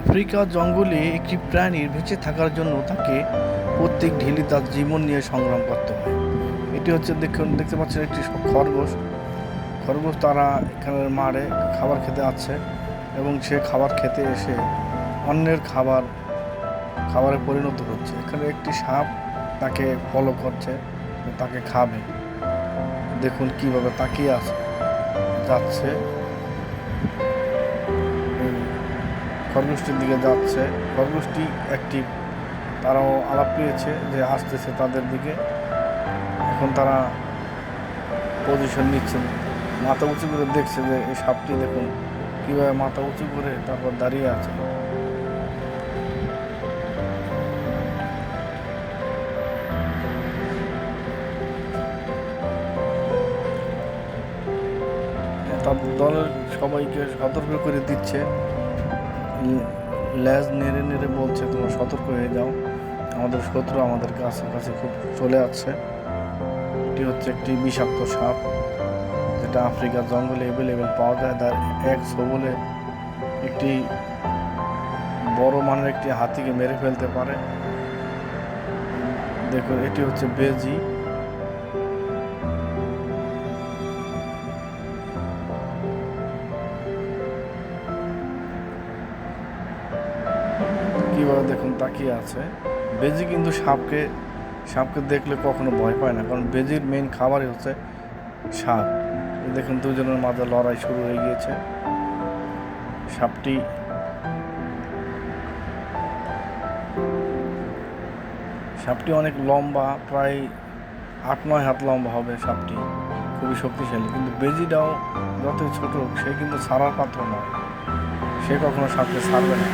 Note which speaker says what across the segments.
Speaker 1: আফ্রিকার জঙ্গলে একটি প্রাণীর বেঁচে থাকার জন্য তাকে প্রত্যেক ঢিলি তার জীবন নিয়ে সংগ্রাম করতে হয়। এটি হচ্ছে দেখতে পাচ্ছেন একটি খরগোশ। খরগোশ তারা এখানের মাঠে খাবার খেতে আসছে এবং সে খাবার খেতে এসে অন্যের খাবারে পরিণত হচ্ছে। এখানে একটি সাপ তাকে ফলো করছে, তাকে খাবে। দেখুন কিভাবে তাকিয়ে যাচ্ছে, খরগোশটির দিকে যাচ্ছে। খরগোশটি একটি তারাও আলাপ পেয়েছে যে আসতেছে তাদের দিকে। এখন তারা পজিশন নিচ্ছে, মাথা উঁচু করে দেখছে যে এই সাপটি দেখুন কীভাবে মাথা উঁচু করে তারপর দাঁড়িয়ে আছে। তার দলের সবাইকে সতর্ক করে দিচ্ছে, লেজ নেড়ে নেড়ে বলছে তোমরা সতর্ক হয়ে যাও, আমাদের শত্রু আমাদের কাছাকাছি খুব চলে আসছে। এটি হচ্ছে একটি বিষাক্ত সাপ যেটা আফ্রিকার জঙ্গলে অ্যাভেলেবেল পাওয়া যায়। তার এক ছোবলে একটি বড় মানের একটি হাতিকে মেরে ফেলতে পারে। দেখুন এটি হচ্ছে বেজি। কিভাবে দেখুন তাকিয়ে আছে। বেজি কিন্তু সাপকে দেখলে কখনো ভয় পায় না, কারণ বেজির মেইন খাবারই হচ্ছে সাপ। দেখুন দুজনের মাঝে লড়াই শুরু হয়ে গিয়েছে। সাপটি অনেক লম্বা, প্রায় 8-9 হাত লম্বা হবে সাপটি, খুবই শক্তিশালী। কিন্তু বেজিটাও যতই ছোট হোক সে কিন্তু ছাড়ার পাত্র নয়, সে কখনো সাপকে ছাড়বে না।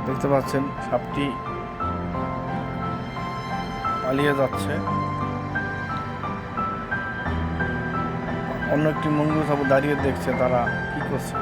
Speaker 1: দেখতে পাচ্ছেন সাপটি পালিয়ে যাচ্ছে। অন্য একটি মঙ্গল সাপ দাঁড়িয়ে দেখছে তারা কি করছে।